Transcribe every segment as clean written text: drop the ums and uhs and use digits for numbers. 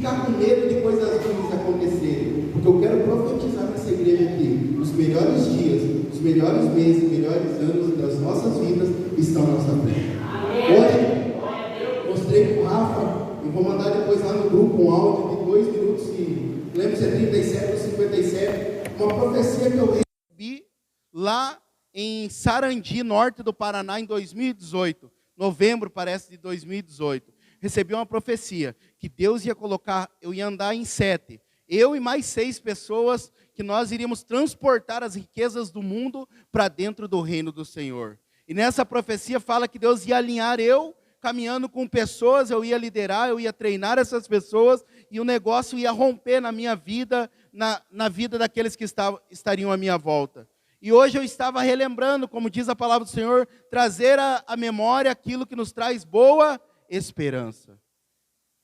ficar com medo de coisas ruins acontecerem, porque eu quero profetizar nessa igreja aqui. Os melhores dias, os melhores meses, os melhores anos das nossas vidas estão na nossa frente. Hoje, mostrei para o Rafa, eu vou mandar depois lá no grupo um áudio de 2 minutos, e lembro se é 37 ou 57, uma profecia que eu recebi lá em Sarandi, norte do Paraná, em 2018, novembro parece de 2018. Recebi uma profecia, que Deus ia colocar, eu ia andar em 7, eu e mais 6 pessoas, que nós iríamos transportar as riquezas do mundo para dentro do reino do Senhor. E nessa profecia fala que Deus ia alinhar eu, caminhando com pessoas, eu ia liderar, eu ia treinar essas pessoas, e o negócio ia romper na minha vida, na vida daqueles que estariam à minha volta. E hoje eu estava relembrando, como diz a palavra do Senhor, trazer à memória aquilo que nos traz boa esperança.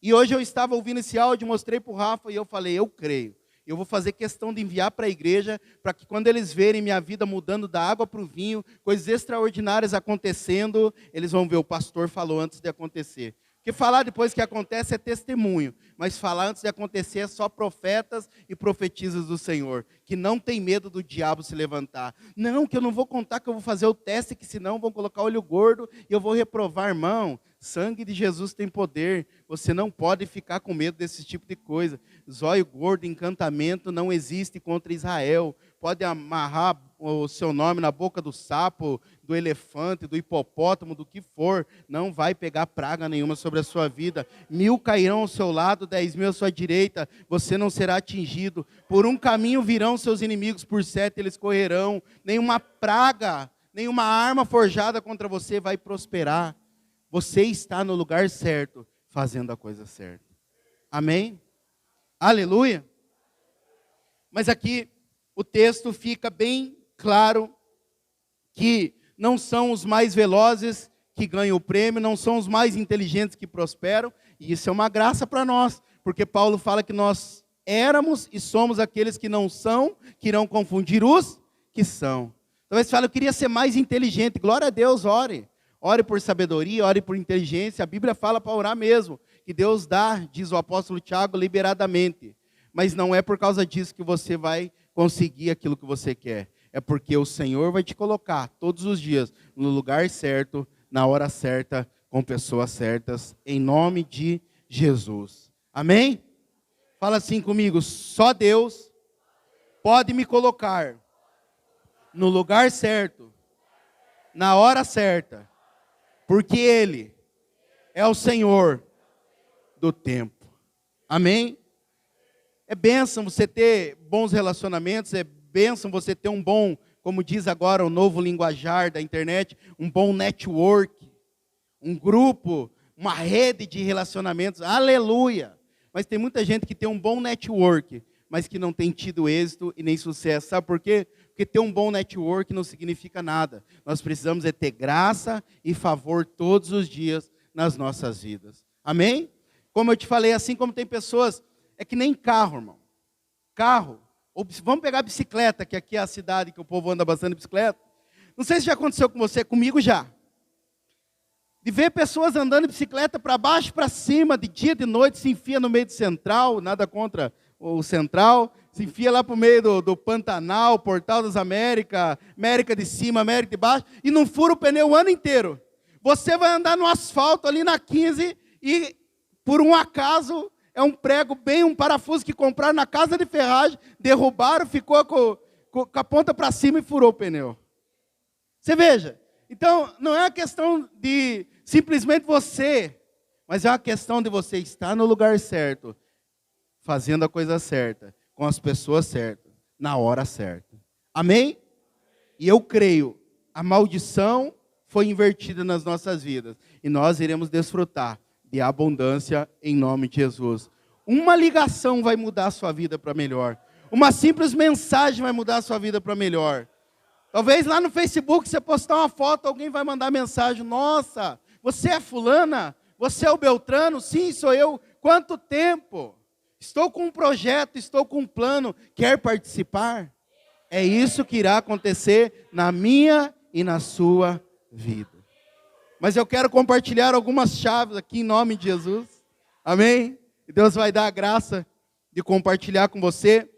E hoje eu estava ouvindo esse áudio, mostrei para o Rafa e eu falei, eu creio. Eu vou fazer questão de enviar para a igreja, para que quando eles verem minha vida mudando da água para o vinho, coisas extraordinárias acontecendo, eles vão ver, o pastor falou antes de acontecer. Porque falar depois que acontece é testemunho, mas falar antes de acontecer é só profetas e profetizas do Senhor, que não tem medo do diabo se levantar. Não, que eu não vou contar que eu vou fazer o teste, que senão vão colocar olho gordo e eu vou reprovar, irmão. Sangue de Jesus tem poder, você não pode ficar com medo desse tipo de coisa. Zóio gordo, encantamento não existe contra Israel. Pode amarrar o seu nome na boca do sapo, do elefante, do hipopótamo, do que for. Não vai pegar praga nenhuma sobre a sua vida. 1000 cairão ao seu lado, 10.000 à sua direita. Você não será atingido. Por um caminho virão seus inimigos, por 7 eles correrão. Nenhuma praga, nenhuma arma forjada contra você vai prosperar. Você está no lugar certo, fazendo a coisa certa. Amém? Aleluia? Mas aqui o texto fica bem claro que não são os mais velozes que ganham o prêmio, não são os mais inteligentes que prosperam, e isso é uma graça para nós, porque Paulo fala que nós éramos e somos aqueles que não são, que irão confundir os que são. Talvez você fale, eu queria ser mais inteligente. Glória a Deus, ore. Ore por sabedoria, ore por inteligência. A Bíblia fala para orar mesmo, que Deus dá, diz o apóstolo Tiago, liberadamente. Mas não é por causa disso que você vai conseguir aquilo que você quer. É porque o Senhor vai te colocar todos os dias no lugar certo, na hora certa, com pessoas certas, em nome de Jesus. Amém? Fala assim comigo, só Deus pode me colocar no lugar certo, na hora certa, porque Ele é o Senhor do tempo. Amém? É bênção você ter bons relacionamentos, é bênção você ter um bom, como diz agora o novo linguajar da internet, um bom network, um grupo, uma rede de relacionamentos, aleluia. Mas tem muita gente que tem um bom network, mas que não tem tido êxito e nem sucesso. Sabe por quê? Porque ter um bom network não significa nada. Nós precisamos é ter graça e favor todos os dias nas nossas vidas. Amém? Como eu te falei, assim como tem pessoas, é que nem carro, irmão. Carro, vamos pegar a bicicleta, que aqui é a cidade que o povo anda bastante de bicicleta. Não sei se já aconteceu com você, comigo já. De ver pessoas andando de bicicleta para baixo, para cima, de dia, de noite, se enfia no meio do Central, nada contra o Central, se enfia lá para o meio do Pantanal, Portal das Américas, América de cima, América de baixo, e não fura o pneu o ano inteiro. Você vai andar no asfalto ali na 15 e, por um acaso, é um prego bem, um parafuso que compraram na casa de ferragem, derrubaram, ficou com a ponta para cima e furou o pneu. Você veja, então não é uma questão de simplesmente você, mas é uma questão de você estar no lugar certo, fazendo a coisa certa, com as pessoas certas, na hora certa. Amém? E eu creio, a maldição foi invertida nas nossas vidas, e nós iremos desfrutar de abundância em nome de Jesus. Uma ligação vai mudar a sua vida para melhor. Uma simples mensagem vai mudar a sua vida para melhor. Talvez lá no Facebook você postar uma foto, alguém vai mandar mensagem, nossa, você é fulana? Você é o Beltrano? Sim, sou eu. Quanto tempo? Estou com um projeto, estou com um plano, quer participar? É isso que irá acontecer na minha e na sua vida. Mas eu quero compartilhar algumas chaves aqui em nome de Jesus. Amém? E Deus vai dar a graça de compartilhar com você.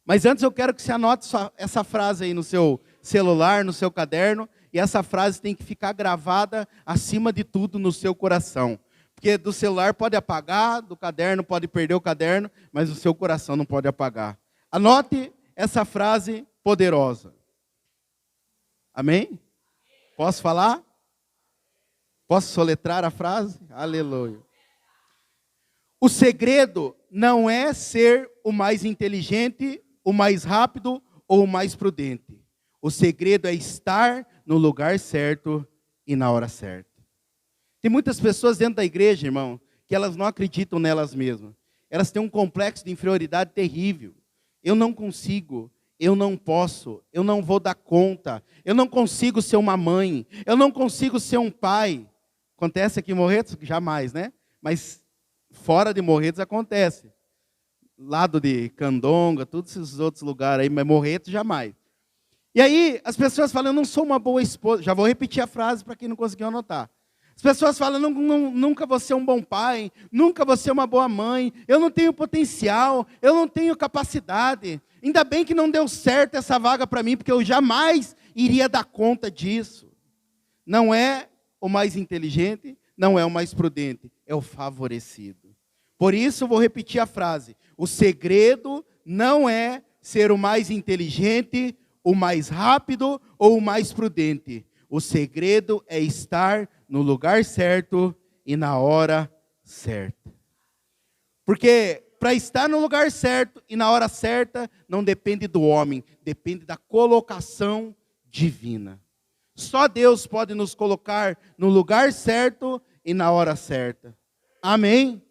Mas antes eu quero que você anote essa frase aí no seu celular, no seu caderno. E essa frase tem que ficar gravada acima de tudo no seu coração. Porque do celular pode apagar, do caderno pode perder o caderno, mas o seu coração não pode apagar. Anote essa frase poderosa. Amém? Posso falar? Posso soletrar a frase? Aleluia. O segredo não é ser o mais inteligente, o mais rápido ou o mais prudente. O segredo é estar no lugar certo e na hora certa. Tem muitas pessoas dentro da igreja, irmão, que elas não acreditam nelas mesmas. Elas têm um complexo de inferioridade terrível. Eu não consigo, eu não posso, eu não vou dar conta, eu não consigo ser uma mãe, eu não consigo ser um pai. Acontece aqui em Morretes? Jamais, né? Mas fora de Morretes acontece. Lado de Candonga, todos esses outros lugares aí, mas Morretes jamais. E aí as pessoas falam, eu não sou uma boa esposa. Já vou repetir a frase para quem não conseguiu anotar. As pessoas falam, nunca vou ser um bom pai, nunca vou ser uma boa mãe, eu não tenho potencial, eu não tenho capacidade. Ainda bem que não deu certo essa vaga para mim, porque eu jamais iria dar conta disso. Não é o mais inteligente, não é o mais prudente, é o favorecido. Por isso eu vou repetir a frase. O segredo não é ser o mais inteligente, o mais rápido ou o mais prudente. O segredo é estar no lugar certo e na hora certa. Porque para estar no lugar certo e na hora certa, não depende do homem, depende da colocação divina. Só Deus pode nos colocar no lugar certo e na hora certa. Amém?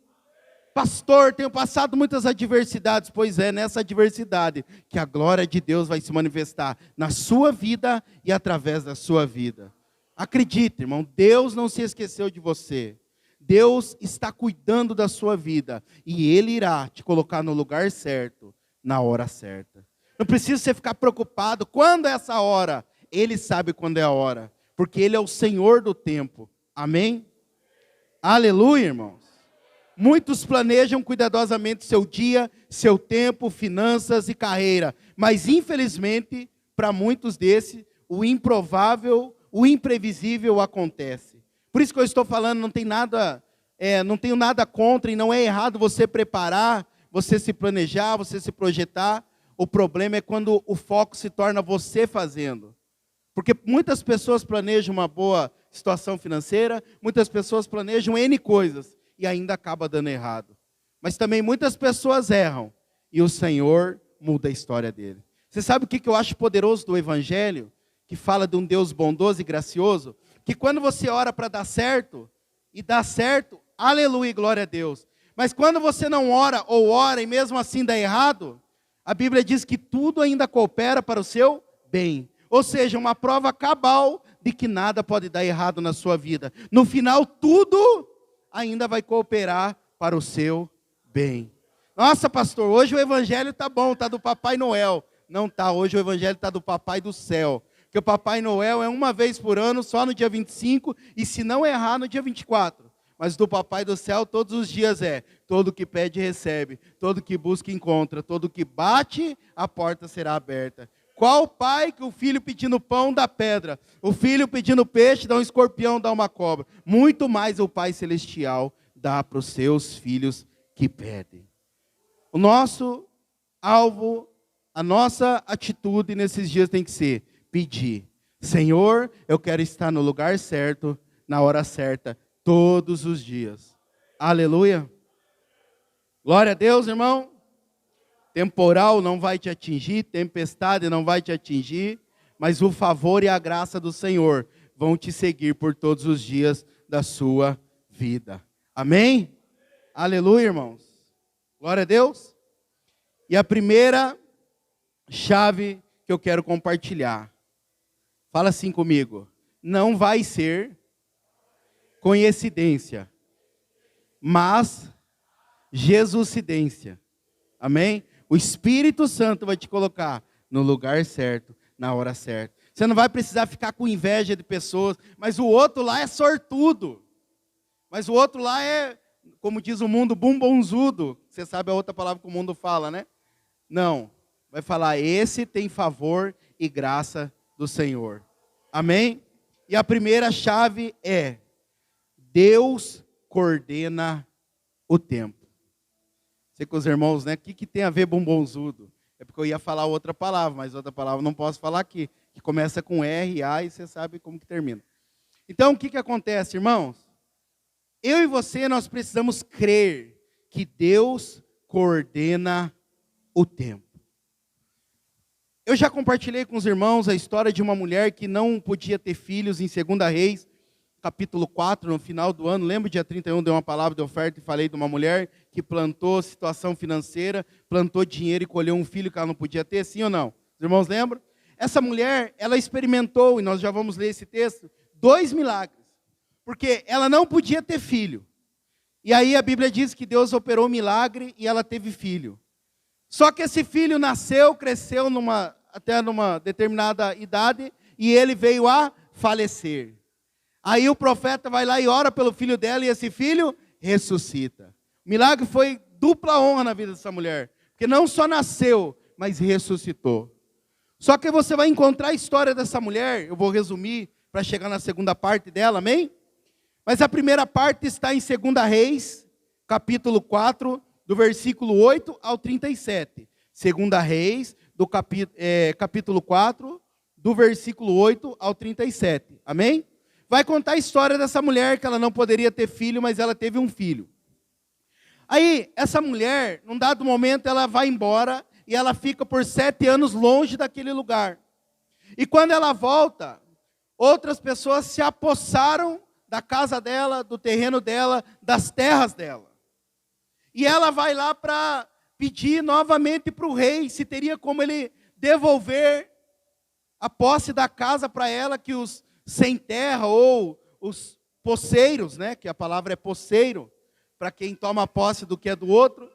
Pastor, tenho passado muitas adversidades. Pois é, nessa adversidade que a glória de Deus vai se manifestar na sua vida e através da sua vida. Acredite, irmão, Deus não se esqueceu de você. Deus está cuidando da sua vida e Ele irá te colocar no lugar certo, na hora certa. Não precisa você ficar preocupado quando é essa hora. Ele sabe quando é a hora, porque Ele é o Senhor do tempo. Amém? Aleluia, irmãos. Muitos planejam cuidadosamente seu dia, seu tempo, finanças e carreira. Mas, infelizmente, para muitos desses, o improvável, o imprevisível acontece. Por isso que eu estou falando, não tenho nada contra e não é errado você preparar, você se planejar, você se projetar. O problema é quando o foco se torna você fazendo. Porque muitas pessoas planejam uma boa situação financeira, muitas pessoas planejam N coisas. E ainda acaba dando errado. Mas também muitas pessoas erram. E o Senhor muda a história dele. Você sabe o que eu acho poderoso do Evangelho? Que fala de um Deus bondoso e gracioso. Que quando você ora para dar certo, e dá certo, aleluia, glória a Deus. Mas quando você não ora, ou ora, e mesmo assim dá errado, a Bíblia diz que tudo ainda coopera para o seu bem. Ou seja, uma prova cabal de que nada pode dar errado na sua vida. No final, tudo ainda vai cooperar para o seu bem. Nossa, pastor, hoje o evangelho está bom, está do Papai Noel. Não está, hoje o evangelho está do Papai do Céu. Porque o Papai Noel é uma vez por ano, só no dia 25, e se não errar, no dia 24. Mas do Papai do Céu, todos os dias é. Todo que pede, recebe. Todo que busca, encontra. Todo que bate, a porta será aberta. Qual pai que o filho pedindo pão dá pedra? O filho pedindo peixe dá um escorpião, dá uma cobra. Muito mais o Pai Celestial dá para os seus filhos que pedem. O nosso alvo, a nossa atitude nesses dias tem que ser pedir. Senhor, eu quero estar no lugar certo, na hora certa, todos os dias. Aleluia. Glória a Deus, irmão. Temporal não vai te atingir, tempestade não vai te atingir, mas o favor e a graça do Senhor vão te seguir por todos os dias da sua vida. Amém? Aleluia, irmãos. Glória a Deus. E a primeira chave que eu quero compartilhar. Fala assim comigo. Não vai ser coincidência, mas Jesuscidência. Amém? O Espírito Santo vai te colocar no lugar certo, na hora certa. Você não vai precisar ficar com inveja de pessoas, mas o outro lá é sortudo. Mas o outro lá como diz o mundo, bumbonzudo. Você sabe a outra palavra que o mundo fala, né? Não. Vai falar, esse tem favor e graça do Senhor. Amém? E a primeira chave é, Deus coordena o tempo. Sei com os irmãos, né? O que tem a ver bumbonzudo? É porque eu ia falar outra palavra, mas outra palavra não posso falar aqui. Que começa com R, A e você sabe como que termina. Então, o que acontece, irmãos? Eu e você, nós precisamos crer que Deus coordena o tempo. Eu já compartilhei com os irmãos a história de uma mulher que não podia ter filhos em 2 Reis, capítulo 4, no final do ano. Lembra, dia 31, dei uma palavra de oferta e falei de uma mulher que plantou situação financeira, plantou dinheiro e colheu um filho que ela não podia ter, sim ou não? Os irmãos lembram? Essa mulher, ela experimentou, e nós já vamos ler esse texto, 2 milagres. Porque ela não podia ter filho. E aí a Bíblia diz que Deus operou um milagre e ela teve filho. Só que esse filho nasceu, cresceu até numa determinada idade e ele veio a falecer. Aí o profeta vai lá e ora pelo filho dela e esse filho ressuscita. O milagre foi dupla honra na vida dessa mulher. Porque não só nasceu, mas ressuscitou. Só que você vai encontrar a história dessa mulher, eu vou resumir para chegar na segunda parte dela, amém? Mas a primeira parte está em 2 Reis, capítulo 4, do versículo 8 ao 37. 2 Reis, capítulo 4, do versículo 8 ao 37. Amém? Vai contar a história dessa mulher, que ela não poderia ter filho, mas ela teve um filho. Aí, essa mulher, num dado momento, ela vai embora e ela fica por 7 anos longe daquele lugar. E quando ela volta, outras pessoas se apossaram da casa dela, do terreno dela, das terras dela. E ela vai lá para pedir novamente para o rei se teria como ele devolver a posse da casa para ela, que os sem terra ou os posseiros, né, que a palavra é posseiro, para quem toma posse do que é do outro,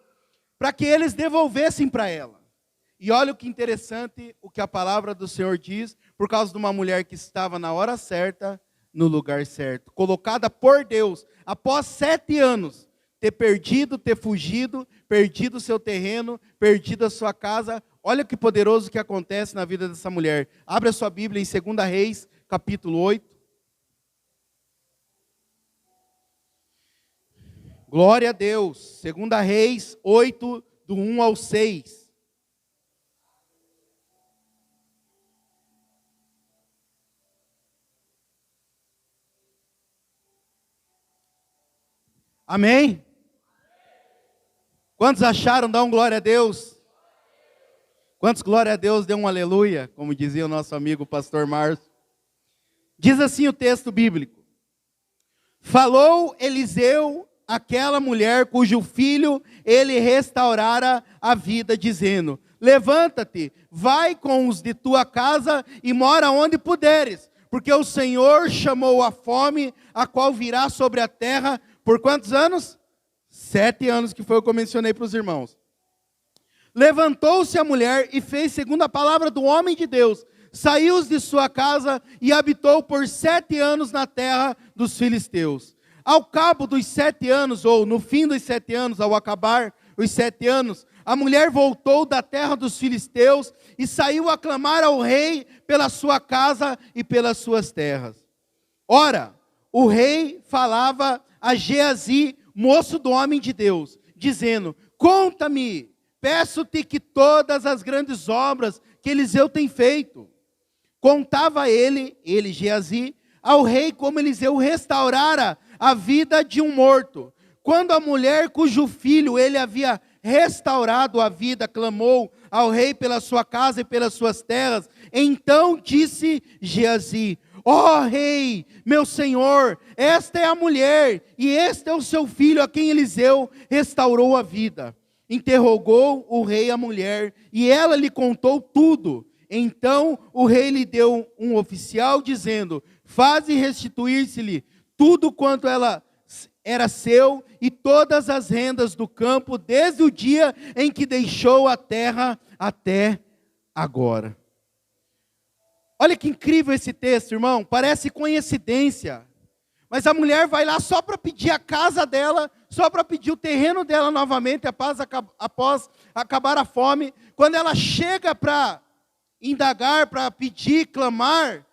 para que eles devolvessem para ela. E olha o que interessante, o que a palavra do Senhor diz, por causa de uma mulher que estava na hora certa, no lugar certo, colocada por Deus, após 7 anos, ter fugido, perdido o seu terreno, perdido a sua casa. Olha que poderoso que acontece na vida dessa mulher. Abra sua Bíblia em 2 Reis, capítulo 8. Glória a Deus. 2 Reis 8, do 1 ao 6. Amém? Quantos acharam? Dá um glória a Deus. Quantos glória a Deus, dê um aleluia, como dizia o nosso amigo pastor Márcio. Diz assim o texto bíblico: falou Eliseu àquela mulher cujo filho ele restaurara a vida, dizendo: levanta-te, vai com os de tua casa e mora onde puderes, porque o Senhor chamou a fome, a qual virá sobre a terra, por quantos anos? 7 anos, que foi o que eu mencionei para os irmãos. Levantou-se a mulher e fez segundo a palavra do homem de Deus. Saiu de sua casa e habitou por 7 anos na terra dos filisteus. Ao cabo dos 7 anos, ou no fim dos 7 anos, ao acabar os 7 anos, a mulher voltou da terra dos filisteus e saiu a clamar ao rei pela sua casa e pelas suas terras. Ora, o rei falava a Geazi, moço do homem de Deus, dizendo: conta-me, peço-te que todas as grandes obras que Eliseu tem feito. Contava ele, Geazi, ao rei como Eliseu restaurara a vida de um morto. Quando a mulher cujo filho ele havia restaurado a vida clamou ao rei pela sua casa e pelas suas terras, então disse Geazi: ó rei, meu senhor, esta é a mulher, e este é o seu filho a quem Eliseu restaurou a vida. Interrogou o rei a mulher, e ela lhe contou tudo. Então o rei lhe deu um oficial, dizendo: faze restituir-se-lhe tudo quanto ela era seu, e todas as rendas do campo, desde o dia em que deixou a terra até agora. Olha que incrível esse texto, irmão. Parece coincidência, Mas a mulher vai lá só para pedir a casa dela, só para pedir o terreno dela novamente, após acabar a fome. Quando ela chega para indagar, para pedir, clamar,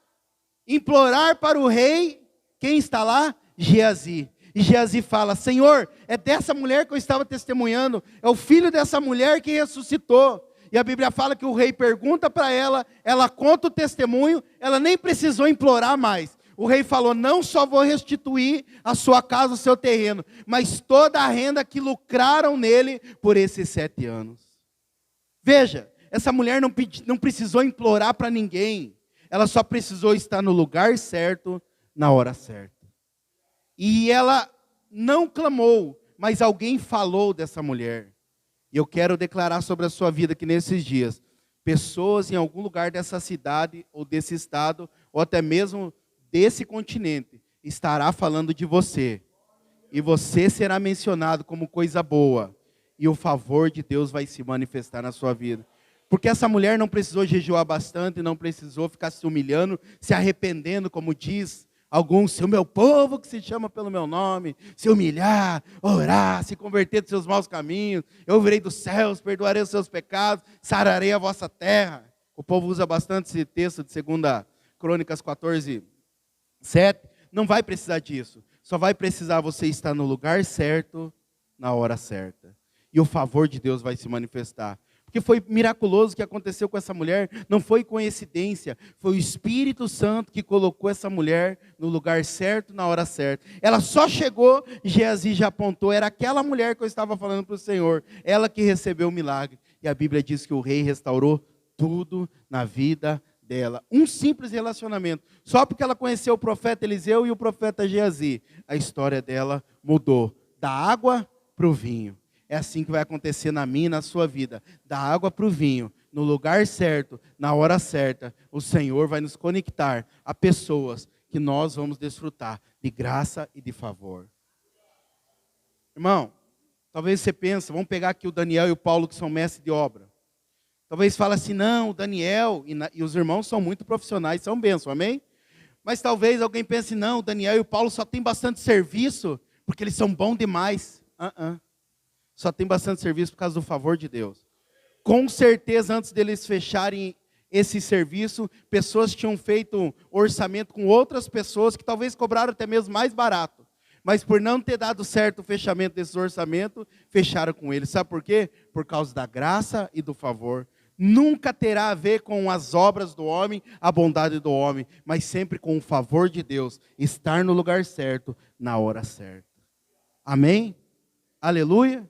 implorar para o rei, quem está lá? Geazi. E Geazi fala: Senhor, é dessa mulher que eu estava testemunhando, é o filho dessa mulher que ressuscitou. E a Bíblia fala que o rei pergunta para ela, ela conta o testemunho, ela nem precisou implorar mais. O rei falou: não só vou restituir a sua casa, o seu terreno, mas toda a renda que lucraram nele por esses 7 anos. Veja, essa mulher não precisou implorar para ninguém, ela só precisou estar no lugar certo, na hora certa. E ela não clamou, mas alguém falou dessa mulher. E eu quero declarar sobre a sua vida que nesses dias, pessoas em algum lugar dessa cidade, ou desse estado, ou até mesmo desse continente, estará falando de você. E você será mencionado como coisa boa. E o favor de Deus vai se manifestar na sua vida. Porque essa mulher não precisou jejuar bastante, não precisou ficar se humilhando, se arrependendo, como diz alguns: se o meu povo que se chama pelo meu nome, se humilhar, orar, se converter dos seus maus caminhos, eu virei dos céus, perdoarei os seus pecados, sararei a vossa terra. O povo usa bastante esse texto de 2 Crônicas 14, 7. Não vai precisar disso. Só vai precisar você estar no lugar certo, na hora certa. E o favor de Deus vai se manifestar. Porque foi miraculoso o que aconteceu com essa mulher, não foi coincidência, foi o Espírito Santo que colocou essa mulher no lugar certo, na hora certa. Ela só chegou, Geazi já apontou, era aquela mulher que eu estava falando para o Senhor, ela que recebeu o milagre. E a Bíblia diz que o rei restaurou tudo na vida dela. Um simples relacionamento, só porque ela conheceu o profeta Eliseu e o profeta Geazi, a história dela mudou, da água para o vinho. É assim que vai acontecer na minha e na sua vida. Da água para o vinho, no lugar certo, na hora certa, o Senhor vai nos conectar a pessoas que nós vamos desfrutar de graça e de favor. Irmão, talvez você pense, vamos pegar aqui o Daniel e o Paulo, que são mestres de obra. Talvez fale assim: não, o Daniel e os irmãos são muito profissionais, são bênçãos, amém? Mas talvez alguém pense: não, o Daniel e o Paulo só têm bastante serviço, porque eles são bons demais. Só tem bastante serviço por causa do favor de Deus. Com certeza, antes deles fecharem esse serviço, pessoas tinham feito orçamento com outras pessoas que talvez cobraram até mesmo mais barato. Mas por não ter dado certo o fechamento desse orçamento, fecharam com eles. Sabe por quê? Por causa da graça e do favor. Nunca terá a ver com as obras do homem, a bondade do homem, mas sempre com o favor de Deus, estar no lugar certo, na hora certa. Amém? Aleluia?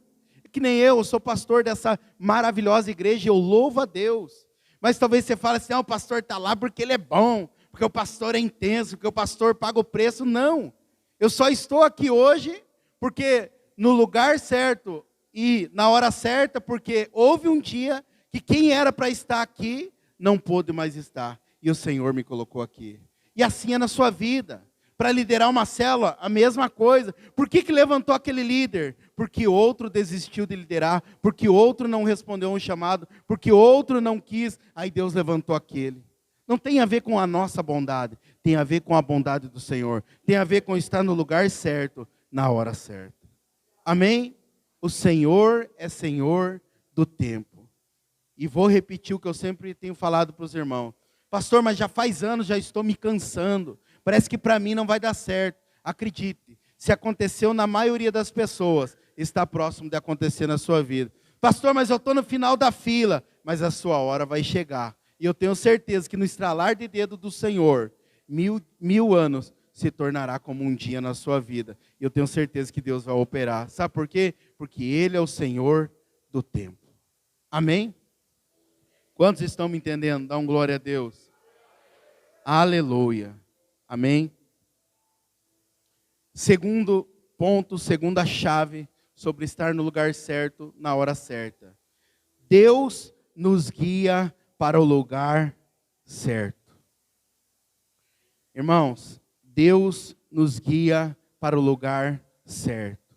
Que nem eu sou pastor dessa maravilhosa igreja, eu louvo a Deus. Mas talvez você fale assim: o pastor está lá porque ele é bom, porque o pastor é intenso, porque o pastor paga o preço. Não, eu só estou aqui hoje porque no lugar certo e na hora certa, porque houve um dia que quem era para estar aqui não pôde mais estar, e o Senhor me colocou aqui. E assim é na sua vida. Para liderar uma célula, a mesma coisa. Por que levantou aquele líder? Porque outro desistiu de liderar, porque outro não respondeu a um chamado, porque outro não quis, aí Deus levantou aquele. Não tem a ver com a nossa bondade, tem a ver com a bondade do Senhor, tem a ver com estar no lugar certo, na hora certa. Amém? O Senhor é Senhor do tempo. E vou repetir o que eu sempre tenho falado para os irmãos: pastor, mas já faz anos, já estou me cansando. Parece que para mim não vai dar certo. Acredite, se aconteceu na maioria das pessoas, está próximo de acontecer na sua vida. Pastor, mas eu estou no final da fila. Mas a sua hora vai chegar. E eu tenho certeza que no estralar de dedo do Senhor, mil anos se tornará como um dia na sua vida. E eu tenho certeza que Deus vai operar. Sabe por quê? Porque Ele é o Senhor do tempo. Amém? Quantos estão me entendendo? Dá um glória a Deus. Aleluia. Amém? Segundo ponto, segunda chave sobre estar no lugar certo, na hora certa. Deus nos guia para o lugar certo. Irmãos, Deus nos guia para o lugar certo.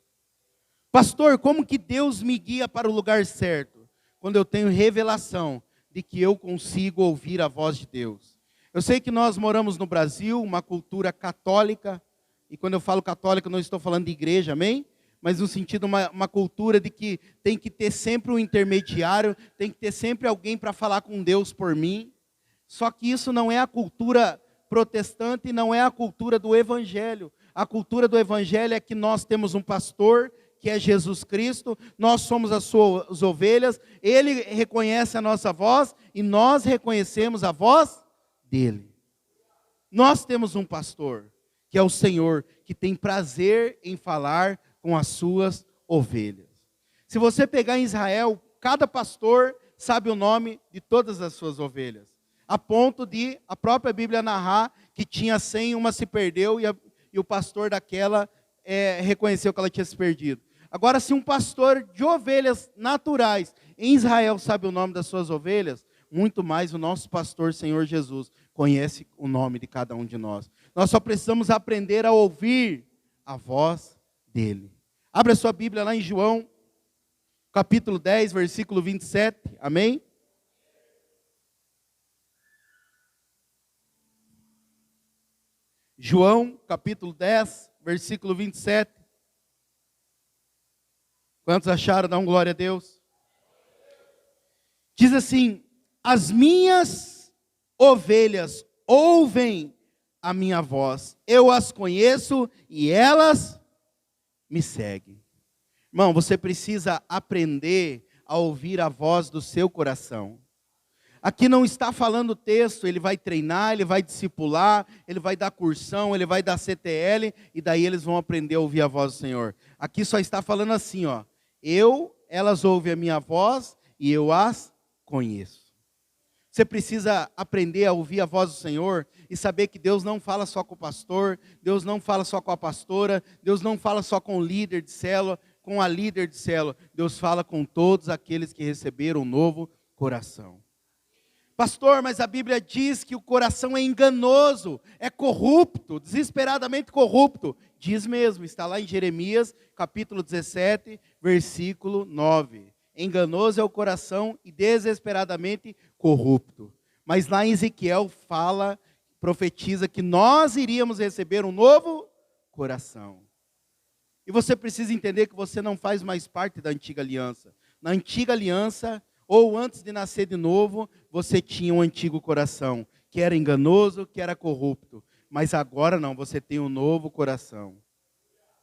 Pastor, como que Deus me guia para o lugar certo? Quando eu tenho revelação de que eu consigo ouvir a voz de Deus. Eu sei que nós moramos no Brasil, uma cultura católica, e quando eu falo católica, não estou falando de igreja, amém? Mas no sentido, uma cultura de que tem que ter sempre um intermediário, tem que ter sempre alguém para falar com Deus por mim. Só que isso não é a cultura protestante, não é a cultura do evangelho. A cultura do evangelho é que nós temos um pastor, que é Jesus Cristo, nós somos as suas ovelhas, ele reconhece a nossa voz e nós reconhecemos a voz dele. Nós temos um pastor, que é o Senhor, que tem prazer em falar com as suas ovelhas. Se você pegar em Israel, cada pastor sabe o nome de todas as suas ovelhas, a ponto de a própria Bíblia narrar que tinha 100, uma se perdeu e o pastor daquela reconheceu que ela tinha se perdido. Agora, se um pastor de ovelhas naturais em Israel sabe o nome das suas ovelhas, muito mais o nosso pastor, Senhor Jesus, conhece o nome de cada um de nós. Nós só precisamos aprender a ouvir a voz dele. Abra sua Bíblia lá em João, capítulo 10, versículo 27, amém? João, capítulo 10, versículo 27. Quantos acharam? Dá glória a Deus. Diz assim: as minhas ovelhas ouvem a minha voz, eu as conheço e elas me seguem. Irmão, você precisa aprender a ouvir a voz do seu coração. Aqui não está falando o texto, ele vai treinar, ele vai discipular, ele vai dar cursão, ele vai dar CTL, e daí eles vão aprender a ouvir a voz do Senhor. Aqui só está falando assim, ó: elas ouvem a minha voz e eu as conheço. Você precisa aprender a ouvir a voz do Senhor e saber que Deus não fala só com o pastor, Deus não fala só com a pastora, Deus não fala só com o líder de célula, com a líder de célula. Deus fala com todos aqueles que receberam um novo coração. Pastor, mas a Bíblia diz que o coração é enganoso, é corrupto, desesperadamente corrupto. Diz mesmo, está lá em Jeremias, capítulo 17, versículo 9. Enganoso é o coração e desesperadamente corrupto. Mas lá em Ezequiel fala, profetiza que nós iríamos receber um novo coração. E você precisa entender que você não faz mais parte da antiga aliança. Na antiga aliança, ou antes de nascer de novo, você tinha um antigo coração, que era enganoso, que era corrupto. Mas agora não, você tem um novo coração.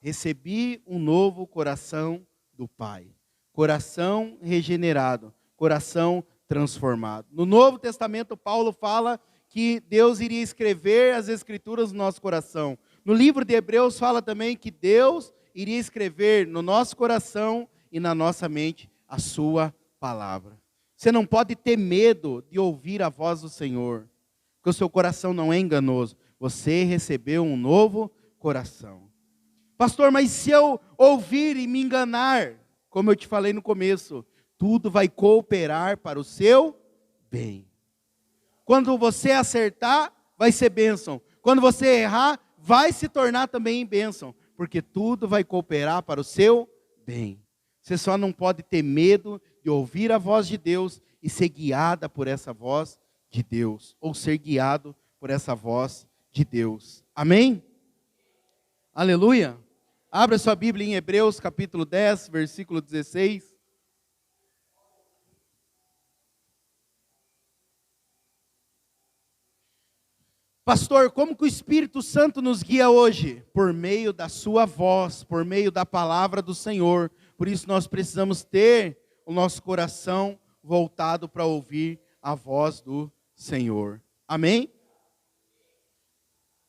Recebi um novo coração do Pai. Coração regenerado, coração transformado. No Novo Testamento, Paulo fala que Deus iria escrever as Escrituras no nosso coração. No livro de Hebreus fala também que Deus iria escrever no nosso coração e na nossa mente a sua palavra. Você não pode ter medo de ouvir a voz do Senhor, porque o seu coração não é enganoso. Você recebeu um novo coração. Pastor, mas se eu ouvir e me enganar, como eu te falei no começo, tudo vai cooperar para o seu bem. Quando você acertar, vai ser bênção. Quando você errar, vai se tornar também bênção, porque tudo vai cooperar para o seu bem. Você só não pode ter medo de ouvir a voz de Deus e ser guiada por essa voz de Deus, ou ser guiado por essa voz de Deus. Amém? Aleluia. Abra sua Bíblia em Hebreus capítulo 10, versículo 16. Pastor, como que o Espírito Santo nos guia hoje? Por meio da sua voz, por meio da palavra do Senhor. Por isso nós precisamos ter o nosso coração voltado para ouvir a voz do Senhor. Amém?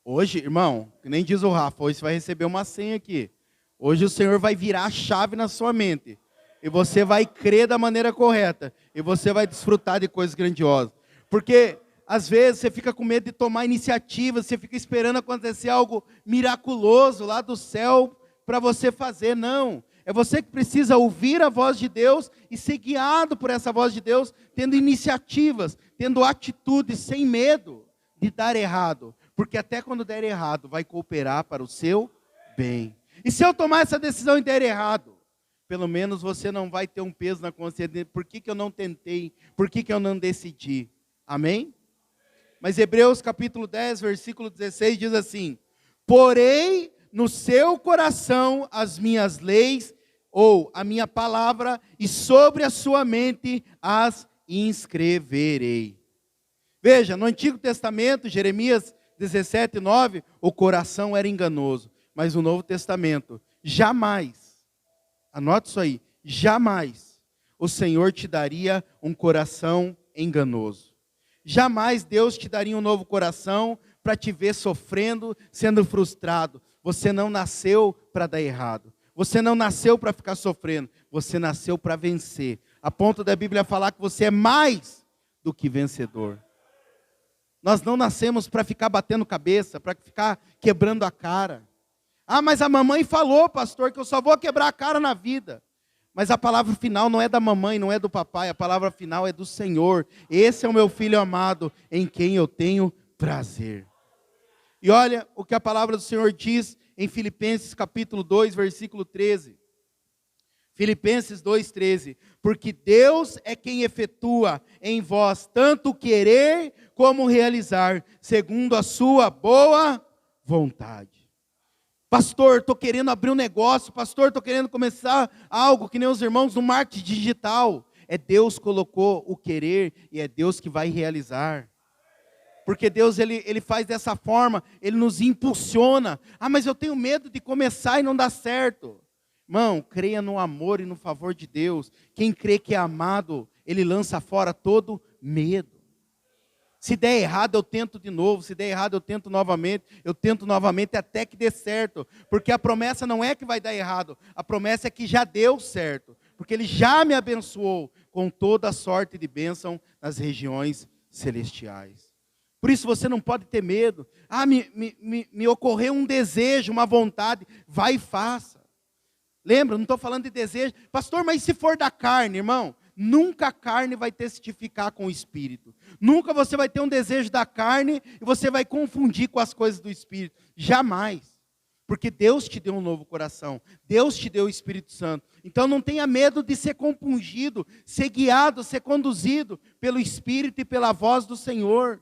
Hoje, irmão, que nem diz o Rafa, hoje você vai receber uma senha aqui. Hoje o Senhor vai virar a chave na sua mente. E você vai crer da maneira correta. E você vai desfrutar de coisas grandiosas. Porque às vezes você fica com medo de tomar iniciativa, você fica esperando acontecer algo miraculoso lá do céu para você fazer. Não. É você que precisa ouvir a voz de Deus e ser guiado por essa voz de Deus, tendo iniciativas, tendo atitudes, sem medo de dar errado. Porque até quando der errado, vai cooperar para o seu bem. E se eu tomar essa decisão e der errado, pelo menos você não vai ter um peso na consciência. Por que eu não tentei? Por que eu não decidi? Amém? Mas Hebreus capítulo 10, versículo 16 diz assim: porém, no seu coração as minhas leis, ou a minha palavra, e sobre a sua mente as inscreverei. Veja, no Antigo Testamento, Jeremias 17:9, o coração era enganoso. Mas no Novo Testamento, jamais, anote isso aí, jamais o Senhor te daria um coração enganoso. Jamais Deus te daria um novo coração para te ver sofrendo, sendo frustrado. Você não nasceu para dar errado. Você não nasceu para ficar sofrendo. Você nasceu para vencer. A ponto da Bíblia falar que você é mais do que vencedor. Nós não nascemos para ficar batendo cabeça, para ficar quebrando a cara. Ah, mas a mamãe falou, pastor, que eu só vou quebrar a cara na vida. Mas a palavra final não é da mamãe, não é do papai, a palavra final é do Senhor. Esse é o meu filho amado, em quem eu tenho prazer. E olha o que a palavra do Senhor diz em Filipenses capítulo 2, versículo 13. Filipenses 2:13. Porque Deus é quem efetua em vós tanto querer como realizar, segundo a sua boa vontade. Pastor, estou querendo abrir um negócio. Pastor, estou querendo começar algo, que nem os irmãos no marketing digital. É Deus que colocou o querer e é Deus que vai realizar. Porque Deus, ele faz dessa forma, Ele nos impulsiona. Ah, mas eu tenho medo de começar e não dar certo. Irmão, creia no amor e no favor de Deus. Quem crê que é amado, ele lança fora todo medo. Se der errado, eu tento de novo. Se der errado, eu tento novamente até que dê certo. Porque a promessa não é que vai dar errado. A promessa é que já deu certo. Porque Ele já me abençoou com toda a sorte de bênção nas regiões celestiais. Por isso você não pode ter medo. Ah, me ocorreu um desejo, uma vontade. Vai e faça. Lembra, não estou falando de desejo. Pastor, mas se for da carne, irmão? Nunca a carne vai testificar com o Espírito. Nunca você vai ter um desejo da carne e você vai confundir com as coisas do Espírito. Jamais. Porque Deus te deu um novo coração. Deus te deu o Espírito Santo. Então não tenha medo de ser compungido, ser guiado, ser conduzido pelo Espírito e pela voz do Senhor.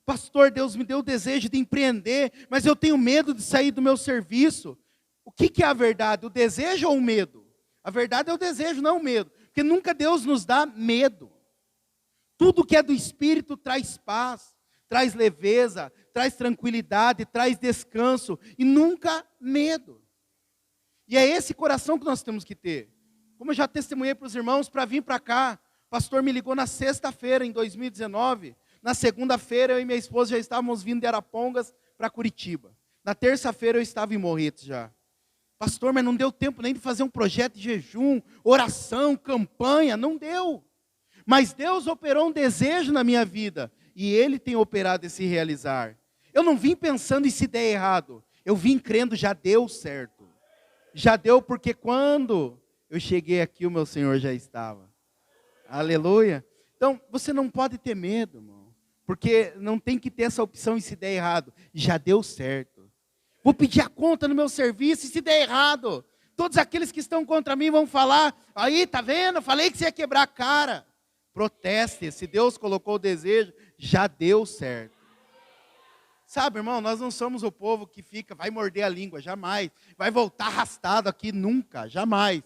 Pastor, Deus me deu o desejo de empreender, mas eu tenho medo de sair do meu serviço. O que é a verdade? O desejo ou o medo? A verdade é o desejo, não o medo. Porque nunca Deus nos dá medo. Tudo que é do Espírito traz paz, traz leveza, traz tranquilidade, traz descanso e nunca medo. E é esse coração que nós temos que ter. Como eu já testemunhei para os irmãos, para vir para cá, o pastor me ligou na sexta-feira, em 2019. Na segunda-feira, eu e minha esposa já estávamos vindo de Arapongas para Curitiba. Na terça-feira, eu estava em Morretes já. Pastor, mas não deu tempo nem de fazer um projeto de jejum, oração, campanha, não deu. Mas Deus operou um desejo na minha vida, e Ele tem operado esse realizar. Eu não vim pensando em se der errado, eu vim crendo, já deu certo. Já deu porque quando eu cheguei aqui, o meu Senhor já estava. Aleluia. Então, você não pode ter medo, irmão, porque não tem que ter essa opção em se der errado, já deu certo. Vou pedir a conta no meu serviço e se der errado, todos aqueles que estão contra mim vão falar, aí, tá vendo? Falei que você ia quebrar a cara. Proteste, se Deus colocou o desejo, já deu certo. Sabe, irmão, nós não somos o povo que fica, vai morder a língua, jamais. Vai voltar arrastado aqui, nunca, jamais.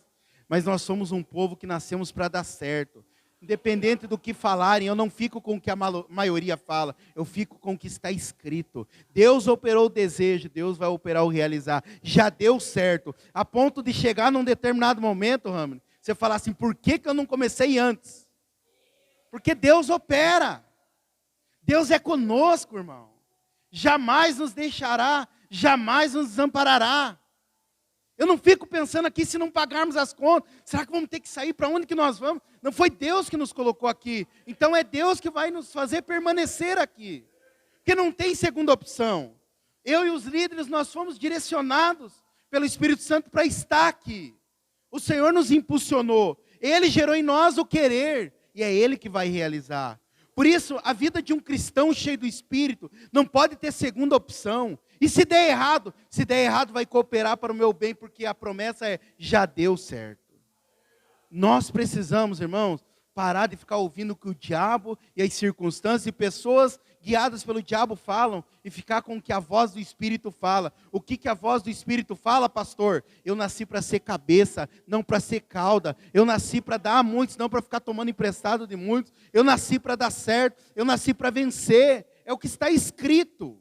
Mas nós somos um povo que nascemos para dar certo. Independente do que falarem, eu não fico com o que a maioria fala, eu fico com o que está escrito. Deus operou o desejo, Deus vai operar o realizar. Já deu certo, a ponto de chegar num determinado momento, Ramiro, você falar assim, por que eu não comecei antes? Porque Deus opera. Deus é conosco, irmão. Jamais nos deixará, jamais nos desamparará. Eu não fico pensando aqui, se não pagarmos as contas, será que vamos ter que sair? Para onde que nós vamos? Não foi Deus que nos colocou aqui. Então é Deus que vai nos fazer permanecer aqui. Porque não tem segunda opção. Eu e os líderes, nós fomos direcionados pelo Espírito Santo para estar aqui. O Senhor nos impulsionou. Ele gerou em nós o querer. E é Ele que vai realizar. Por isso, a vida de um cristão cheio do Espírito não pode ter segunda opção. E se der errado? Se der errado, vai cooperar para o meu bem, porque a promessa é, já deu certo. Nós precisamos, irmãos, parar de ficar ouvindo o que o diabo e as circunstâncias e pessoas guiadas pelo diabo falam e ficar com o que a voz do Espírito fala. O que a voz do Espírito fala, pastor? Eu nasci para ser cabeça, não para ser cauda. Eu nasci para dar a muitos, não para ficar tomando emprestado de muitos. Eu nasci para dar certo, eu nasci para vencer. É o que está escrito.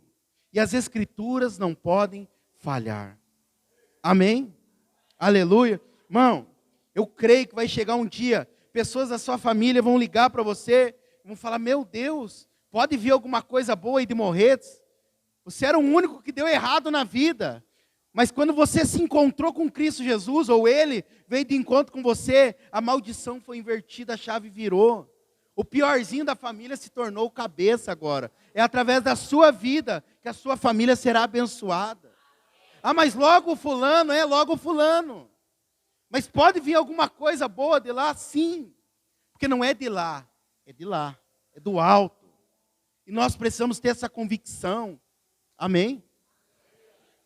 E as Escrituras não podem falhar. Amém? Aleluia. Irmão, eu creio que vai chegar um dia, pessoas da sua família vão ligar para você, vão falar, meu Deus, pode vir alguma coisa boa aí de Morretes? Você era o único que deu errado na vida. Mas quando você se encontrou com Cristo Jesus, ou Ele veio de encontro com você, a maldição foi invertida, a chave virou. O piorzinho da família se tornou cabeça agora. É através da sua vida que a sua família será abençoada. Ah, mas logo o fulano, logo o fulano. Mas pode vir alguma coisa boa de lá? Sim. Porque não é de lá, é do alto. E nós precisamos ter essa convicção. Amém?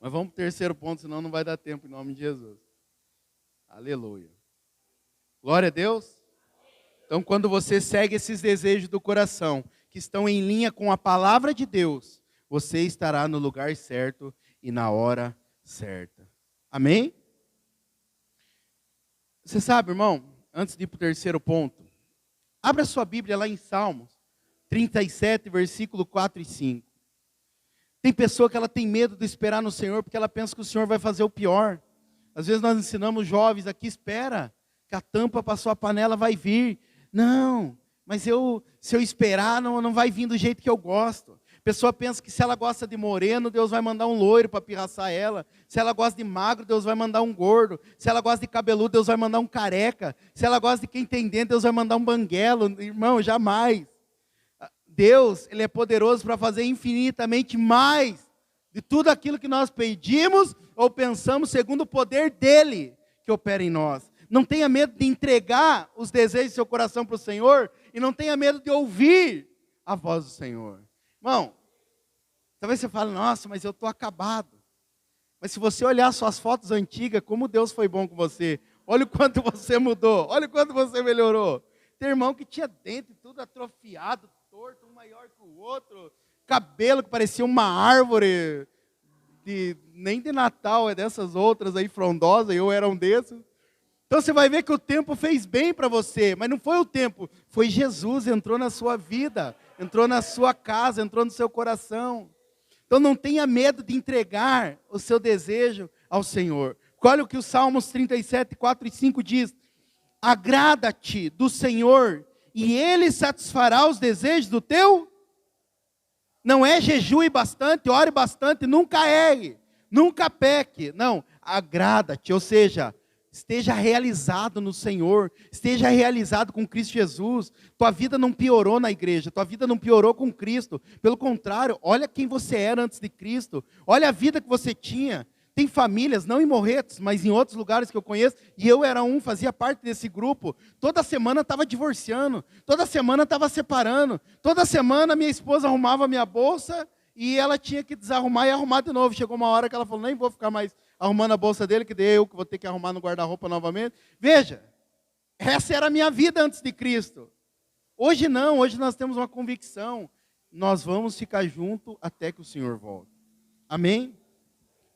Mas vamos para o terceiro ponto, senão não vai dar tempo em nome de Jesus. Aleluia. Glória a Deus. Então, quando você segue esses desejos do coração, que estão em linha com a palavra de Deus, você estará no lugar certo e na hora certa. Amém? Você sabe, irmão, antes de ir para o terceiro ponto, abra sua Bíblia lá em Salmos 37, versículo 4 e 5. Tem pessoa que ela tem medo de esperar no Senhor, porque ela pensa que o Senhor vai fazer o pior. Às vezes nós ensinamos jovens aqui, espera, que a tampa para sua panela vai vir. Não, mas se eu esperar, não vai vir do jeito que eu gosto. A pessoa pensa que se ela gosta de moreno, Deus vai mandar um loiro para pirraçar ela. Se ela gosta de magro, Deus vai mandar um gordo. Se ela gosta de cabeludo, Deus vai mandar um careca. Se ela gosta de quem tem dente, Deus vai mandar um banguelo. Irmão, jamais. Deus, Ele é poderoso para fazer infinitamente mais de tudo aquilo que nós pedimos ou pensamos, segundo o poder dEle que opera em nós. Não tenha medo de entregar os desejos do seu coração para o Senhor e não tenha medo de ouvir a voz do Senhor. Irmão, talvez você fale, nossa, mas eu estou acabado. Mas se você olhar suas fotos antigas, como Deus foi bom com você. Olha o quanto você mudou, olha o quanto você melhorou. Tem irmão que tinha dente tudo atrofiado, torto, um maior que o outro. Cabelo que parecia uma árvore, nem de Natal, é dessas outras aí frondosas, eu era um desses. Então você vai ver que o tempo fez bem para você, mas não foi o tempo, foi Jesus, entrou na sua vida, entrou na sua casa, entrou no seu coração. Então não tenha medo de entregar o seu desejo ao Senhor. Olha o que o Salmos 37, 4 e 5 diz. Agrada-te do Senhor e Ele satisfará os desejos do teu. Não é jejue bastante, ore bastante, nunca erre, nunca peque. Não, agrada-te, ou seja, esteja realizado no Senhor, esteja realizado com Cristo Jesus. Tua vida não piorou na igreja, tua vida não piorou com Cristo. Pelo contrário, olha quem você era antes de Cristo, olha a vida que você tinha. Tem famílias, não em Morretes, mas em outros lugares que eu conheço, e eu era fazia parte desse grupo. Toda semana estava divorciando, toda semana estava separando, toda semana minha esposa arrumava minha bolsa e ela tinha que desarrumar e arrumar de novo. Chegou uma hora que ela falou, nem vou ficar mais arrumando a bolsa dele, que daí eu que vou ter que arrumar no guarda-roupa novamente. Veja, essa era a minha vida antes de Cristo. Hoje não, hoje nós temos uma convicção. Nós vamos ficar juntos até que o Senhor volte. Amém?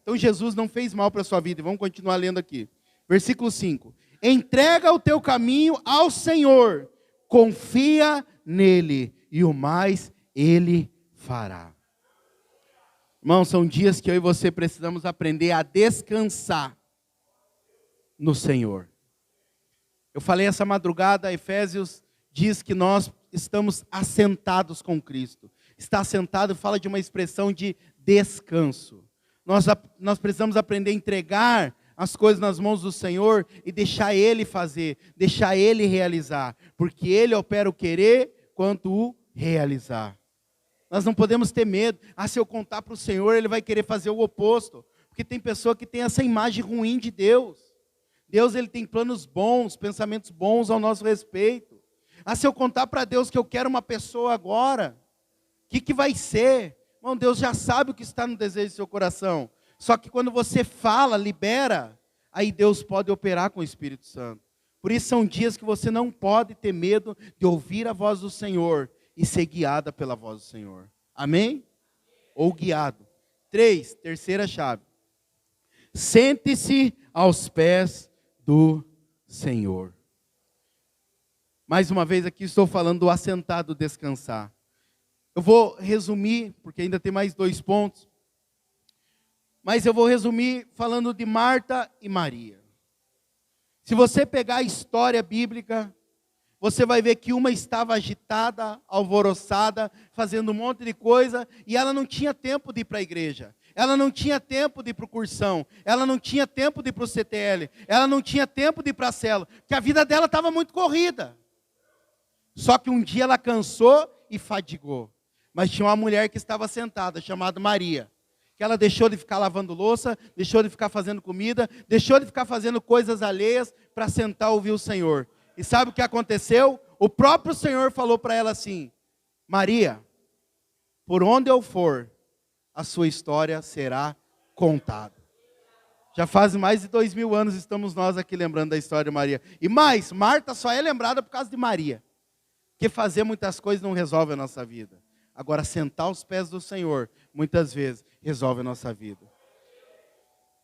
Então Jesus não fez mal para a sua vida. E vamos continuar lendo aqui. Versículo 5. Entrega o teu caminho ao Senhor. Confia nele. E o mais Ele fará. Irmãos, são dias que eu e você precisamos aprender a descansar no Senhor. Eu falei essa madrugada, Efésios diz que nós estamos assentados com Cristo. Estar assentado fala de uma expressão de descanso. Nós precisamos aprender a entregar as coisas nas mãos do Senhor e deixar Ele fazer, deixar Ele realizar. Porque Ele opera o querer quanto o realizar. Nós não podemos ter medo. Se eu contar para o Senhor, Ele vai querer fazer o oposto. Porque tem pessoa que tem essa imagem ruim de Deus. Deus, Ele tem planos bons, pensamentos bons ao nosso respeito. Se eu contar para Deus que eu quero uma pessoa agora, o que vai ser? Irmão, Deus já sabe o que está no desejo do seu coração. Só que quando você fala, libera, aí Deus pode operar com o Espírito Santo. Por isso são dias que você não pode ter medo de ouvir a voz do Senhor e ser guiada pela voz do Senhor. Amém? Ou guiado. Terceira chave. Sente-se aos pés do Senhor. Mais uma vez aqui estou falando do assentado descansar. Eu vou resumir, porque ainda tem mais 2 pontos. Mas eu vou resumir falando de Marta e Maria. Se você pegar a história bíblica, você vai ver que uma estava agitada, alvoroçada, fazendo um monte de coisa, e ela não tinha tempo de ir para a igreja. Ela não tinha tempo de ir para o cursão. Ela não tinha tempo de ir para o CTL. Ela não tinha tempo de ir para a célula. Porque a vida dela estava muito corrida. Só que um dia ela cansou e fadigou. Mas tinha uma mulher que estava sentada, chamada Maria. Que ela deixou de ficar lavando louça, deixou de ficar fazendo comida, deixou de ficar fazendo coisas alheias para sentar e ouvir o Senhor. E sabe o que aconteceu? O próprio Senhor falou para ela assim: Maria, por onde eu for, a sua história será contada. Já faz mais de 2000 anos estamos nós aqui lembrando da história de Maria. E mais, Marta só é lembrada por causa de Maria. Porque fazer muitas coisas não resolve a nossa vida. Agora, sentar aos pés do Senhor, muitas vezes, resolve a nossa vida.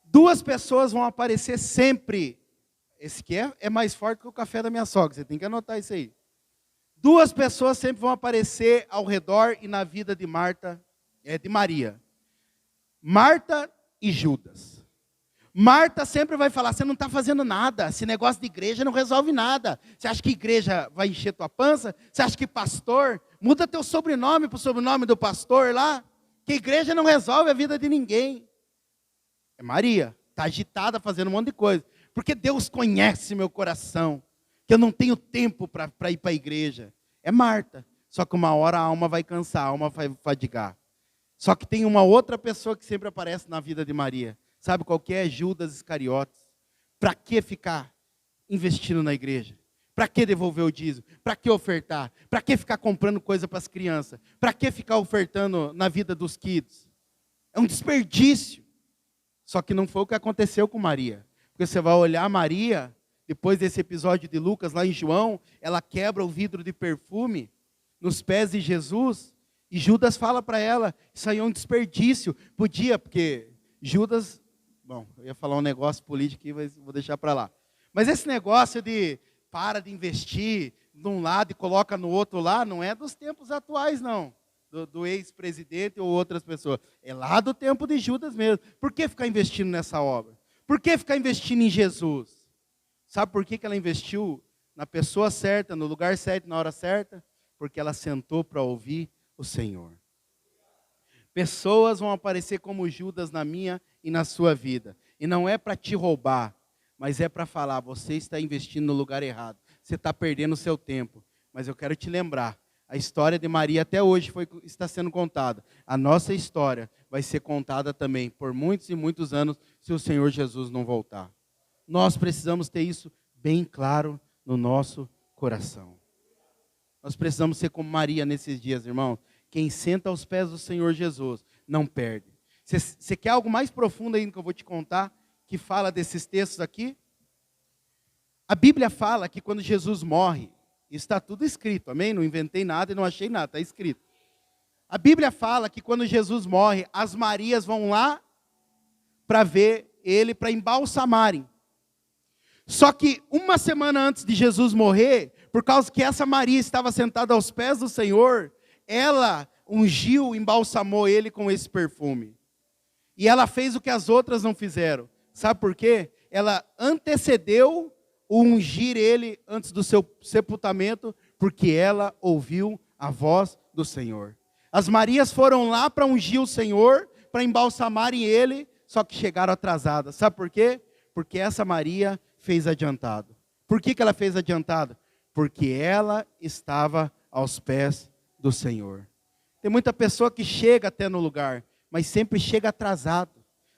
2 pessoas vão aparecer sempre. Esse aqui é mais forte que o café da minha sogra, você tem que anotar isso aí. 2 pessoas sempre vão aparecer ao redor e na vida de de Maria. Marta e Judas. Marta sempre vai falar: você não está fazendo nada, esse negócio de igreja não resolve nada. Você acha que igreja vai encher tua pança? Você acha que pastor, muda teu sobrenome para o sobrenome do pastor lá, que igreja não resolve a vida de ninguém. É Maria, está agitada fazendo um monte de coisa, porque Deus conhece meu coração, que eu não tenho tempo para ir para a igreja. É Marta, só que uma hora a alma vai cansar, a alma vai fadigar. Só que tem uma outra pessoa que sempre aparece na vida de Maria. Sabe qual que é? Judas Iscariotes. Para que ficar investindo na igreja? Para que devolver o dízimo? Para que ofertar? Para que ficar comprando coisa para as crianças? Para que ficar ofertando na vida dos kids? É um desperdício. Só que não foi o que aconteceu com Maria. Porque você vai olhar Maria, depois desse episódio de Lucas, lá em João, ela quebra o vidro de perfume nos pés de Jesus, e Judas fala para ela: isso aí é um desperdício. Podia, porque Judas... Bom, eu ia falar um negócio político aqui, mas vou deixar para lá. Mas esse negócio de para de investir de um lado e coloca no outro lá, não é dos tempos atuais, não. Do ex-presidente ou outras pessoas. É lá do tempo de Judas mesmo. Por que ficar investindo nessa obra? Por que ficar investindo em Jesus? Sabe por que ela investiu na pessoa certa, no lugar certo, na hora certa? Porque ela sentou para ouvir o Senhor. Pessoas vão aparecer como Judas na minha e na sua vida. E não é para te roubar, mas é para falar: você está investindo no lugar errado. Você está perdendo o seu tempo. Mas eu quero te lembrar, a história de Maria até hoje está sendo contada. A nossa história vai ser contada também por muitos e muitos anos, se o Senhor Jesus não voltar. Nós precisamos ter isso bem claro no nosso coração. Nós precisamos ser como Maria nesses dias, irmão. Quem senta aos pés do Senhor Jesus não perde. Você quer algo mais profundo ainda que eu vou te contar, que fala desses textos aqui? A Bíblia fala que quando Jesus morre, está tudo escrito, amém? Não inventei nada e não achei nada, está escrito. A Bíblia fala que quando Jesus morre, as Marias vão lá para ver ele, para embalsamarem. Só que uma semana antes de Jesus morrer, por causa que essa Maria estava sentada aos pés do Senhor, ela ungiu, embalsamou ele com esse perfume. E ela fez o que as outras não fizeram. Sabe por quê? Ela antecedeu o ungir ele antes do seu sepultamento, porque ela ouviu a voz do Senhor. As Marias foram lá para ungir o Senhor, para embalsamarem ele, só que chegaram atrasadas. Sabe por quê? Porque essa Maria fez adiantado. Por que ela fez adiantado? Porque ela estava aos pés do Senhor. Tem muita pessoa que chega até no lugar, mas sempre chega atrasado.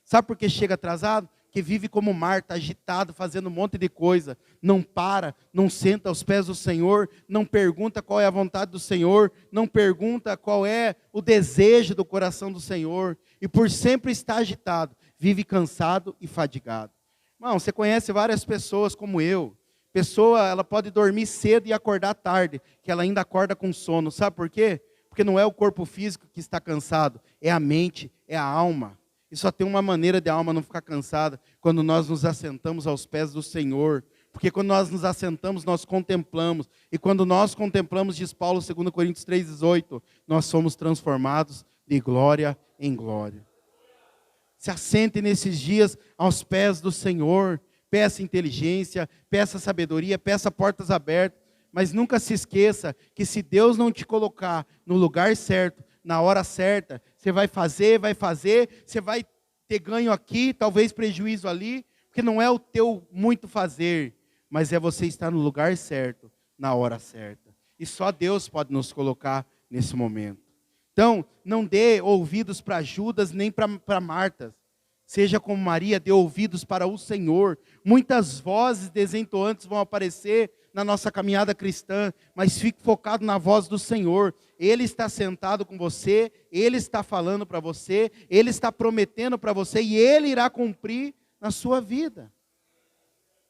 Sabe por que chega atrasado? Que vive como Marta, agitado, fazendo um monte de coisa. Não para, não senta aos pés do Senhor, não pergunta qual é a vontade do Senhor, não pergunta qual é o desejo do coração do Senhor. E por sempre estar agitado, vive cansado e fadigado. Irmão, você conhece várias pessoas como eu, Pessoa, ela pode dormir cedo e acordar tarde, que ela ainda acorda com sono. Sabe por quê? Porque não é o corpo físico que está cansado, é a mente, é a alma. E só tem uma maneira de a alma não ficar cansada, quando nós nos assentamos aos pés do Senhor. Porque quando nós nos assentamos, nós contemplamos. E quando nós contemplamos, diz Paulo, 2 Coríntios 3,18, nós somos transformados de glória em glória. Se assente nesses dias aos pés do Senhor. Peça inteligência, peça sabedoria, peça portas abertas. Mas nunca se esqueça que se Deus não te colocar no lugar certo, na hora certa, você vai fazer, você vai ter ganho aqui, talvez prejuízo ali, porque não é o teu muito fazer, mas é você estar no lugar certo, na hora certa. E só Deus pode nos colocar nesse momento. Então, não dê ouvidos para Judas nem para Marta. Seja como Maria, dê ouvidos para o Senhor. Muitas vozes desentoantes vão aparecer na nossa caminhada cristã, mas fique focado na voz do Senhor. Ele está sentado com você, Ele está falando para você, Ele está prometendo para você e Ele irá cumprir na sua vida.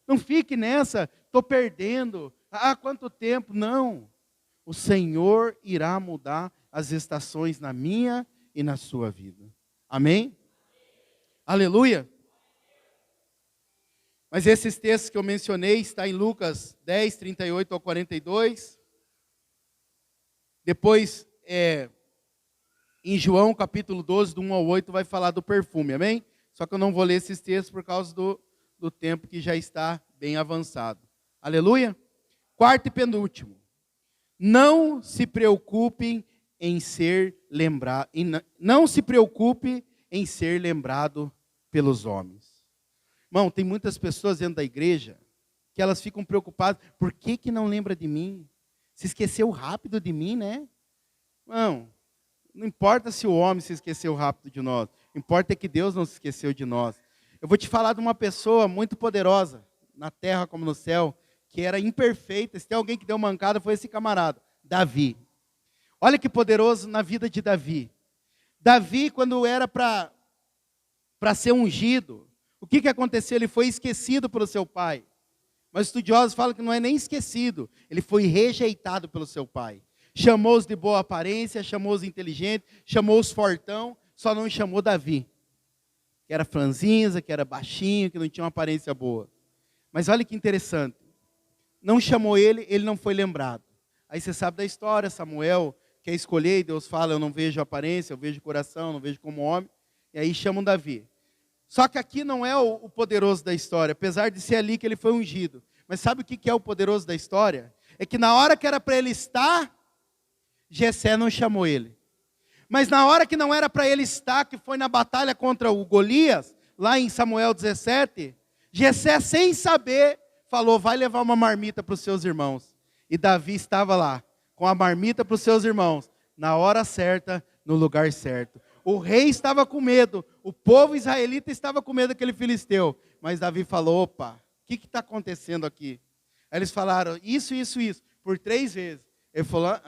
Não fique nessa, estou perdendo, quanto tempo? Não. O Senhor irá mudar as estações na minha e na sua vida. Amém? Aleluia. Mas esses textos que eu mencionei está em Lucas 10, 38 ao 42. Depois, em João capítulo 12, do 1 ao 8, vai falar do perfume, amém? Só que eu não vou ler esses textos por causa do tempo que já está bem avançado. Aleluia. Quarto e penúltimo. Não se preocupe em ser lembrado, não se preocupe em ser lembrado pelos homens. Irmão, tem muitas pessoas dentro da igreja que elas ficam preocupadas. Por que não lembra de mim? Se esqueceu rápido de mim, né? Não importa se o homem se esqueceu rápido de nós. O que importa é que Deus não se esqueceu de nós. Eu vou te falar de uma pessoa muito poderosa, na terra como no céu, que era imperfeita. Se tem alguém que deu mancada, foi esse camarada, Davi. Olha que poderoso na vida de Davi. Davi, quando era para ser ungido, o que aconteceu? Ele foi esquecido pelo seu pai. Mas estudiosos falam que não é nem esquecido. Ele foi rejeitado pelo seu pai. Chamou os de boa aparência, chamou os inteligentes, chamou os fortão, só não chamou Davi. Que era franzinza, que era baixinho, que não tinha uma aparência boa. Mas olha que interessante. Não chamou ele, ele não foi lembrado. Aí você sabe da história, Samuel quer escolher e Deus fala, eu não vejo aparência, eu vejo coração, não vejo como homem. E aí chamam Davi. Só que aqui não é o poderoso da história, apesar de ser ali que ele foi ungido. Mas sabe o que é o poderoso da história? É que na hora que era para ele estar, Jessé não chamou ele. Mas na hora que não era para ele estar, que foi na batalha contra o Golias, lá em Samuel 17, Jessé, sem saber, falou, vai levar uma marmita para os seus irmãos. E Davi estava lá, com a marmita para os seus irmãos, na hora certa, no lugar certo. O rei estava com medo, o povo israelita estava com medo daquele filisteu. Mas Davi falou, opa, o que está acontecendo aqui? Aí eles falaram, isso, por 3 vezes. Ele falou,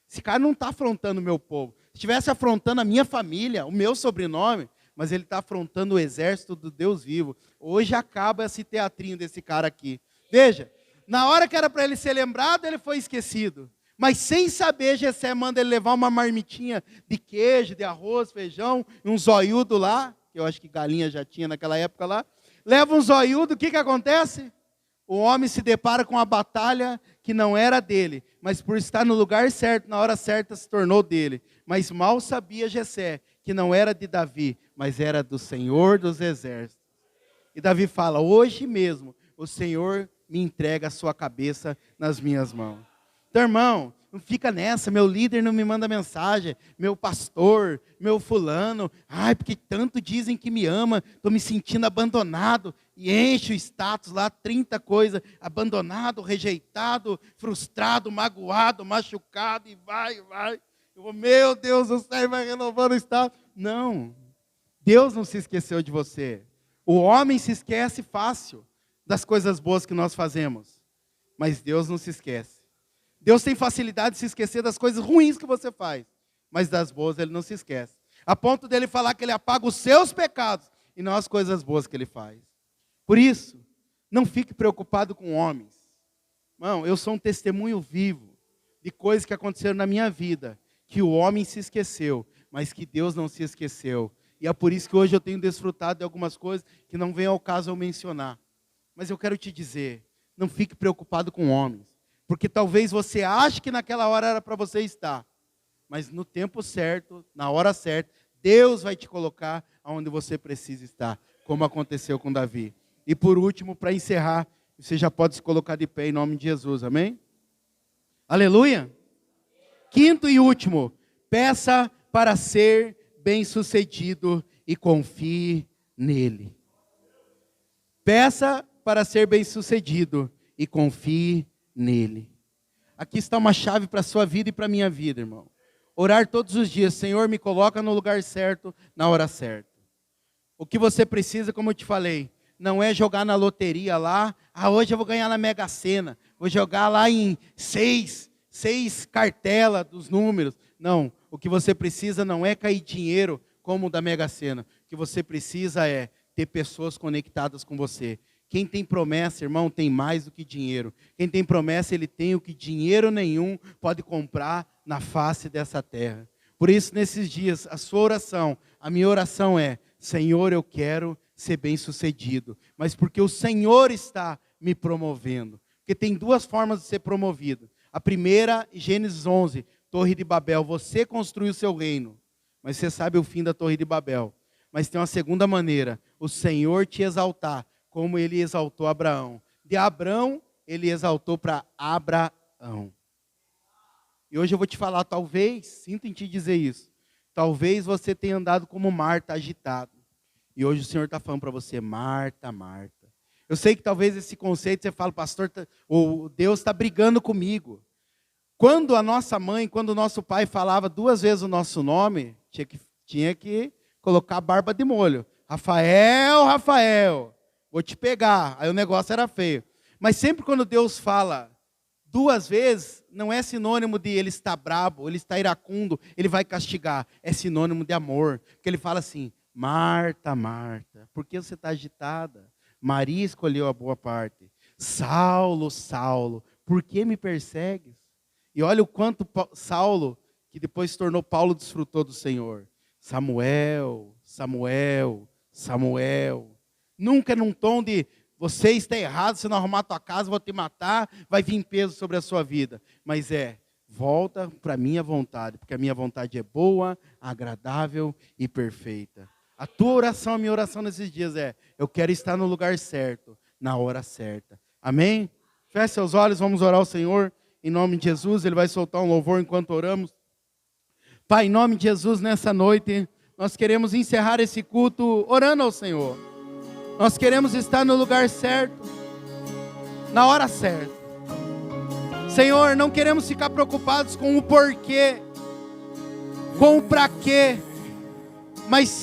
esse cara não está afrontando o meu povo. Se estivesse afrontando a minha família, o meu sobrenome, mas ele está afrontando o exército do Deus vivo. Hoje acaba esse teatrinho desse cara aqui. Veja, na hora que era para ele ser lembrado, ele foi esquecido. Mas sem saber, Jessé manda ele levar uma marmitinha de queijo, de arroz, feijão, e um zoiudo lá, que eu acho que galinha já tinha naquela época lá. Leva um zoiudo, o que acontece? O homem se depara com uma batalha que não era dele, mas por estar no lugar certo, na hora certa, se tornou dele. Mas mal sabia Jessé que não era de Davi, mas era do Senhor dos Exércitos. E Davi fala, hoje mesmo, o Senhor me entrega a sua cabeça nas minhas mãos. Então, irmão, não fica nessa, meu líder não me manda mensagem, meu pastor, meu fulano, porque tanto dizem que me ama, estou me sentindo abandonado, e enche o status lá, 30 coisas, abandonado, rejeitado, frustrado, magoado, machucado, e vai. Eu vou, meu Deus, o Senhor vai renovando o status. Não, Deus não se esqueceu de você. O homem se esquece fácil das coisas boas que nós fazemos, mas Deus não se esquece. Deus tem facilidade de se esquecer das coisas ruins que você faz, mas das boas ele não se esquece. A ponto dele falar que ele apaga os seus pecados e não as coisas boas que ele faz. Por isso, não fique preocupado com homens. Irmão, eu sou um testemunho vivo de coisas que aconteceram na minha vida, que o homem se esqueceu, mas que Deus não se esqueceu. E é por isso que hoje eu tenho desfrutado de algumas coisas que não vem ao caso eu mencionar. Mas eu quero te dizer, não fique preocupado com homens, porque talvez você ache que naquela hora era para você estar, mas no tempo certo, na hora certa, Deus vai te colocar onde você precisa estar, como aconteceu com Davi. E por último, para encerrar, você já pode se colocar de pé em nome de Jesus, amém? Aleluia! Quinto e último, peça para ser bem-sucedido e confie nele. Peça para ser bem-sucedido e confie nele. Aqui está uma chave para a sua vida e para a minha vida, irmão. Orar todos os dias, Senhor, me coloca no lugar certo, na hora certa. O que você precisa, como eu te falei, não é jogar na loteria lá, hoje eu vou ganhar na Mega Sena, vou jogar lá em seis cartelas dos números. Não, o que você precisa não é cair dinheiro como o da Mega Sena. O que você precisa é ter pessoas conectadas com você. Quem tem promessa, irmão, tem mais do que dinheiro. Quem tem promessa, ele tem o que dinheiro nenhum pode comprar na face dessa terra. Por isso, nesses dias, a sua oração, a minha oração é: Senhor, eu quero ser bem-sucedido, mas porque o Senhor está me promovendo. Porque tem duas formas de ser promovido. A primeira, Gênesis 11, Torre de Babel. Você construiu o seu reino, mas você sabe o fim da Torre de Babel. Mas tem uma segunda maneira, o Senhor te exaltar, como ele exaltou Abraão. De Abrão, ele exaltou para Abraão. E hoje eu vou te falar, talvez, sinto em te dizer isso, talvez você tenha andado como Marta, agitado. E hoje o Senhor está falando para você: Marta, Marta. Eu sei que talvez esse conceito você fala: pastor, o Deus está brigando comigo. Quando a nossa mãe, quando o nosso pai falava duas vezes o nosso nome, tinha que colocar a barba de molho. Rafael, Rafael, vou te pegar. Aí o negócio era feio. Mas sempre quando Deus fala duas vezes, não é sinônimo de ele está brabo, ele está iracundo, ele vai castigar. É sinônimo de amor. Porque ele fala assim: Marta, Marta, por que você está agitada? Maria escolheu a boa parte. Saulo, Saulo, por que me persegues? E olha o quanto Saulo, que depois se tornou Paulo, desfrutou do Senhor. Samuel, Samuel, Samuel. Nunca num tom de: você está errado, se não arrumar a tua casa, vou te matar, vai vir peso sobre a sua vida. Mas volta para a minha vontade, porque a minha vontade é boa, agradável e perfeita. A tua oração, a minha oração nesses dias eu quero estar no lugar certo, na hora certa. Amém? Feche seus olhos, vamos orar ao Senhor, em nome de Jesus. Ele vai soltar um louvor enquanto oramos. Pai, em nome de Jesus, nessa noite, nós queremos encerrar esse culto orando ao Senhor. Nós queremos estar no lugar certo, na hora certa. Senhor, não queremos ficar preocupados com o porquê, com o para quê, mas sim